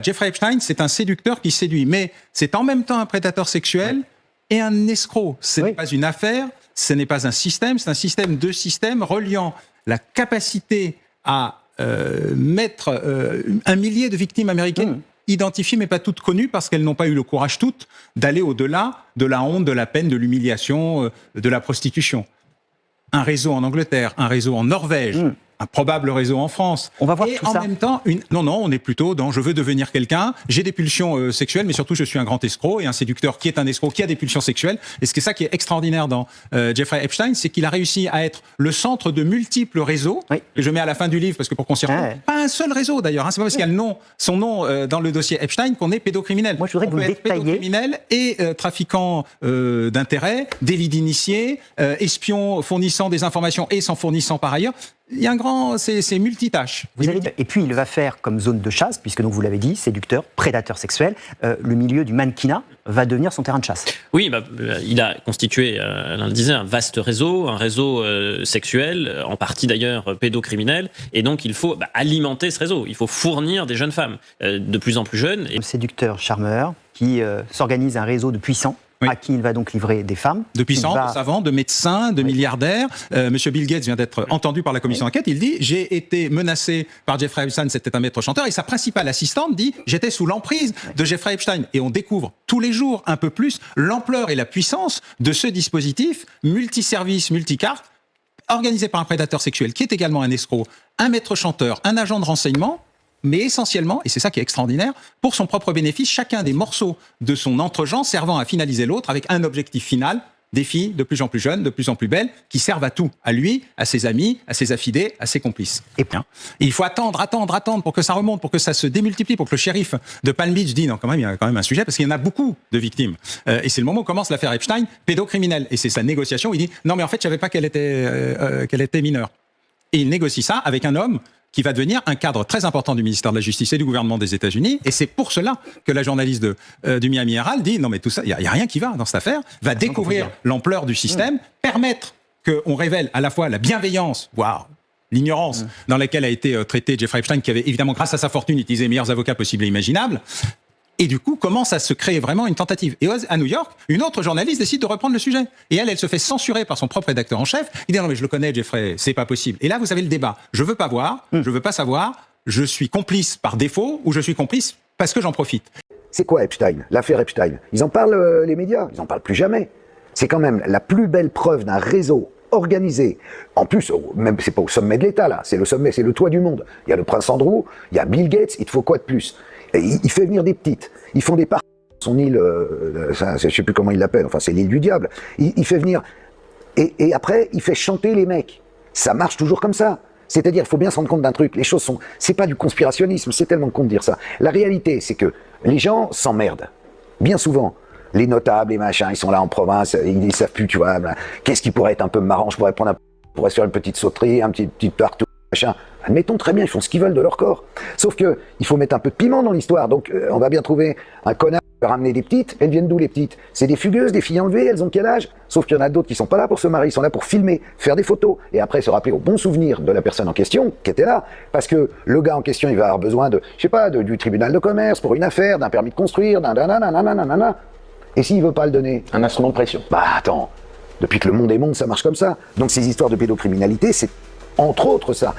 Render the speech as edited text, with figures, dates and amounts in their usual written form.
Jeffrey Epstein, c'est un séducteur qui séduit, mais c'est en même temps un prédateur sexuel et un escroc. Ce n'est pas une affaire, ce n'est pas un système, c'est un système de systèmes reliant la capacité à mettre un millier de victimes américaines identifiées mais pas toutes connues parce qu'elles n'ont pas eu le courage toutes d'aller au-delà de la honte, de la peine, de l'humiliation, de la prostitution. Un réseau en Angleterre, un réseau en Norvège, un probable réseau en France. On va voir et tout en ça. même temps, non, on est plutôt dans je veux devenir quelqu'un, j'ai des pulsions sexuelles, mais surtout je suis un grand escroc et un séducteur qui est un escroc, qui a des pulsions sexuelles. Et ce qui est ça qui est extraordinaire dans Jeffrey Epstein, c'est qu'il a réussi à être le centre de multiples réseaux, que je mets à la fin du livre parce que pour qu'on s'y retrouve, pas un seul réseau d'ailleurs, hein, c'est pas parce qu'il y a le nom, son nom dans le dossier Epstein qu'on est pédocriminel. Moi je voudrais que vous peut être détailliez. Pédocriminel et trafiquant d'intérêts, délit d'initié, espion fournissant des informations et s'en fournissant par ailleurs. Il y a un grand, c'est multitâche. Et puis il va faire comme zone de chasse, puisque donc vous l'avez dit, séducteur, prédateur sexuel, le milieu du mannequinat va devenir son terrain de chasse. Oui, il a constitué, Alain le disait, un vaste réseau, un réseau sexuel, en partie d'ailleurs pédocriminel, et donc il faut alimenter ce réseau, il faut fournir des jeunes femmes de plus en plus jeunes. Le séducteur charmeur qui s'organise un réseau de puissants, à qui il va donc livrer des femmes. De puissants, de savants, de médecins, de milliardaires. Monsieur Bill Gates vient d'être entendu par la commission d'enquête. Il dit « J'ai été menacé par Jeffrey Epstein, c'était un maître chanteur. » Et sa principale assistante dit « J'étais sous l'emprise de Jeffrey Epstein. » Et on découvre tous les jours un peu plus l'ampleur et la puissance de ce dispositif multiservice, multicarte, organisé par un prédateur sexuel qui est également un escroc, un maître chanteur, un agent de renseignement, mais essentiellement, et c'est ça qui est extraordinaire, pour son propre bénéfice, chacun des morceaux de son entre-gens servant à finaliser l'autre avec un objectif final, des filles de plus en plus jeunes, de plus en plus belles, qui servent à tout, à lui, à ses amis, à ses affidés, à ses complices. Et il faut attendre pour que ça remonte, pour que ça se démultiplie, pour que le shérif de Palm Beach dise non, quand même, il y a quand même un sujet, parce qu'il y en a beaucoup de victimes. Et c'est le moment où commence l'affaire Epstein, pédocriminel. Et c'est sa négociation, il dit non, mais en fait, je savais pas qu'elle était mineure. Et il négocie ça avec un homme qui va devenir un cadre très important du ministère de la Justice et du gouvernement des États-Unis. Et c'est pour cela que la journaliste du Miami Herald dit « Non, mais tout ça, il n'y a rien qui va dans cette affaire. » Va découvrir l'ampleur du système, permettre qu'on révèle à la fois la bienveillance, voire l'ignorance dans laquelle a été traité Jeffrey Epstein, qui avait évidemment, grâce à sa fortune, utilisé les meilleurs avocats possibles et imaginables. Et du coup, commence à se créer vraiment une tentative. Et à New York, une autre journaliste décide de reprendre le sujet. Et elle se fait censurer par son propre rédacteur en chef. Il dit non mais je le connais, Jeffrey, c'est pas possible. Et là, vous avez le débat. Je veux pas voir, je veux pas savoir. Je suis complice par défaut ou je suis complice parce que j'en profite. C'est quoi Epstein, l'affaire Epstein? Ils en parlent les médias, ils en parlent plus jamais. C'est quand même la plus belle preuve d'un réseau organisé. En plus, même c'est pas au sommet de l'État là, c'est le sommet, c'est le toit du monde. Il y a le prince Andrew, il y a Bill Gates, il te faut quoi de plus? Et il fait venir des petites. Ils font des parties. Son île, je sais plus comment il l'appelle, enfin c'est l'île du diable. Il fait venir. Et après, il fait chanter les mecs. Ça marche toujours comme ça. C'est-à-dire, il faut bien se rendre compte d'un truc. Les choses sont. C'est pas du conspirationnisme, c'est tellement con de dire ça. La réalité, c'est que les gens s'emmerdent. Bien souvent. Les notables, les machins, ils sont là en province, ils savent plus, tu vois. Qu'est-ce qui pourrait être un peu marrant? Je pourrais pourrais se faire une petite sauterie, un petit partout. Machin. Admettons très bien, ils font ce qu'ils veulent de leur corps. Sauf que il faut mettre un peu de piment dans l'histoire. Donc on va bien trouver un connard qui va ramener des petites. Elles viennent d'où les petites? C'est des fugueuses, des filles enlevées. Elles ont quel âge? Sauf qu'il y en a d'autres qui sont pas là pour se marier, ils sont là pour filmer, faire des photos et après se rappeler au bon souvenir de la personne en question qui était là. Parce que le gars en question, il va avoir besoin de, je sais pas, du tribunal de commerce pour une affaire, d'un permis de construire, d'un nanana. Et s'il veut pas le donner? Un instrument de pression. Bah attends, depuis que le monde est monde, ça marche comme ça. Donc ces histoires de pédocriminalité, c'est entre autres ça.